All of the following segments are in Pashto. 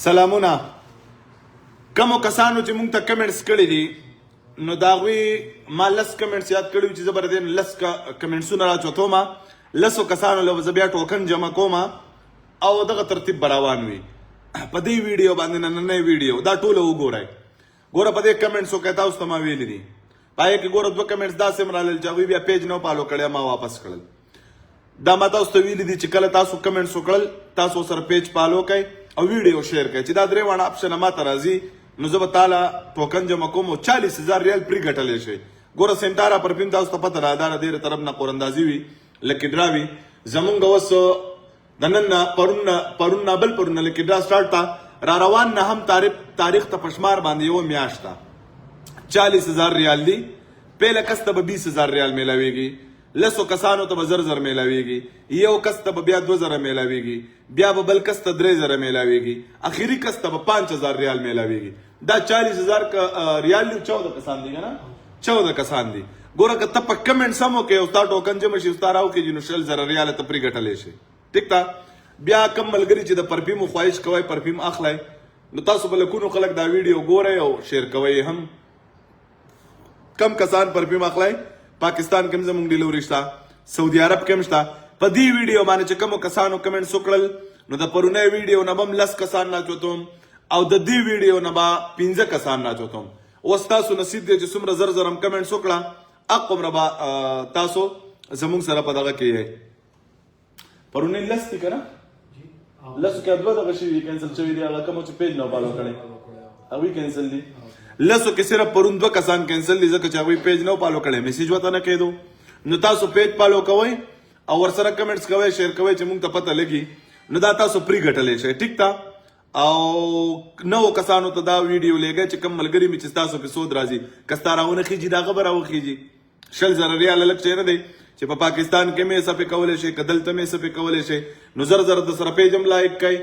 سلامونه کومو کسانو چې مونږ ته کمنټس کړي دي نو دا غوي ما لس کمنټس یاد کړي چې زبر دین لس کمنټسونه راچوتو ما لسو کسانو له زبیا ټوکن جمع کوم او دغه ترتیب براوان وي په دې ویډیو باندې نن ویډیو دا ټول وګورئ ګوره په دې کمنټسو کې تاسو ته ما ویل دي پای کې ګوره دوه کمنټس دا سم رالل چې بیا پیج نو پالو کړی ما واپس کړل دا ما تاسو ته ویل دي چې کله تاسو کمنټس وکړل تاسو سره پیج پالو کوي او ویډیو شیر کوي چې دا درې وانه اپشن ما ته راځي نو زه به تعالی ټوکن جمع کوم او 40000 ریال پری ګټلی شي ګوره سنټارا پرفیوم تاسو ته پته را ده ډېره طرف نه قوراندازي وي لکې ډرا وي زمونږ اوس د نن پرون نه بل پرون لکې ډرا سټارټ ته را روان نه هم تاریخ ته پشمار باندې یو میاشت ته 40000 ریال دي پهله کس ته به 20000 ریال میلاویږي لسو کسانو ته به زر میلاویږي یو کس ته به بیا 2000 میلاویږي بیا به بل کس ته 3000 میلاویږي اخیری کس ته به 5000 ریال میلاویږي دا 40000 ریال 14 کسان دي نه 14 کسان دي ګوره که ته په کمنټ سمو کې او تا ټوکن جمع شي ستا راو کې نو 10000 ریال ته پری ګټلی شي ټیک تا بیا کم ملګری چې د پرفیوم خواهش کوي پرفیوم اخلي نو تاسو بل کونو خلک دا ویډیو ګورئ او شیر کوئ هم کم کسان پرفیوم اخلي پاکستان کې زموږ ډیلیوري شته سعودي عرب کې شته په دې ویډیو باندې چې کوم کسانو کمنټس وکړل نو د پرونه ویډیو نه بم لس کسان نه چوتم او د دې ویډیو نه با 15 کسان نه چوتم اوس تاسو نصیب دی چې څومره زر زرم کمنټس وکړه اقوم ربا تاسو زموږ سره په دغه کې پرونه لس دي کنه لس کې دوه دغه شي کینسل شوی دی هغه کوم چې پیج نه فالو کړي هغه کینسل دي لسو کې صرف پرون دوه کسان کینسل دي ځکه چې هغوی پیج نه فالو کړی میسیج ورته نه کېدو نو تاسو پیج فالو کوئ او ورسره کمنټس کوئ شیر کوئ چې موږ ته پته لګي نو دا تاسو پری ګټلی شئ ټیک تا او نو کسانو ته دا ویډیو لګئ چې کم ملګري مې چې ستاسو په سود راځي که ستا راونه خیجي دا خبر راوخیجي 10000 ریال لږ شی نه دی چې په پاکستان کې مې سپې کولی شي که دلته مې سپې کولی شي نو زر زر د سره پیج هم لایک کوئ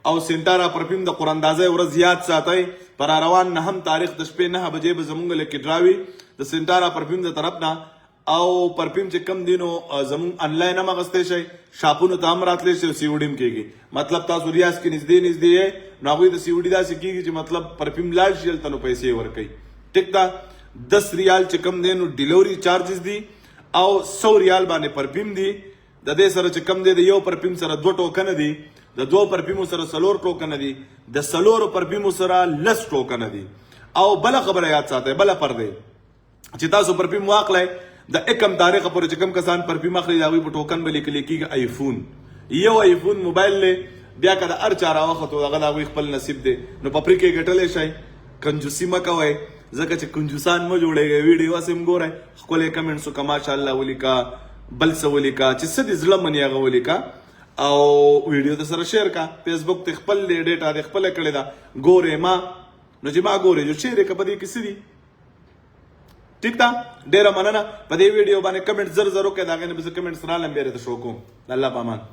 او سنټارا پرفیوم د قراندازۍ ورځ یاد ساتئ پر روان نهم تاریخ د شپې 9 بجې به زمونږ لکې ډراوي د سنټارا پرفیوم د طرف نه او پرفیوم چې کم دینو زمونږ انلاین هم اخیستی شئ شاپونو ته هم راتلی شئ او سی او ډي هم کېږي مطلب تاسو ریاض کې نږدې یې نو هغوی د سی او ډي داسې کېږي چې مطلب پرفیوم لاړ شي هلته نو پیسې ورکوي ټیک ده 10 ریال چې کم دی نو ډیلیوري چارجز دي او 100 ریال باندې پرفیوم دي د دې سره چې کم دی د یو پرفیوم سره 2 ټوکنه دي د 2 پرفیومو سره 4 ټوکنه دي د 4 پرفیومو سره لس ټوکنه دي او بله خبره یاد ساتئ بله پردی چې تاسو پرفیوم واخلئ د اکم تاریخ پورې چې کم کسان پرفیوم اخلي د هغوی په ټوکن به لیکلی کېږي آیفون یو آیفون موبایل دی بیا که د هر چا راوختو هغه د هغوی خپل نصیب دی نو په پرې کې ګټلی شئ کنجوسي مه کوئ ځکه چې کنجوسان مه جوړېږئ ویډیو هسې هم ګورئ ښکلی کمنټس وکړه ماشاءالله ولیکه بل څه ولیکه چې څه دې زړه مني هغه ولیکه او ویډیو ته سره شیر کا فیسبوک ته خپل ډیټا د خپل کړی دا ګورې ما نو چې ما ګورې جو شیر کا پدې کسی دی ټیک تا ډیره مننه په دې ویډیو باندې کمنټ زر زر وکړه دا غنه به کمنټ سره لمبه رته شو کوم الله پامان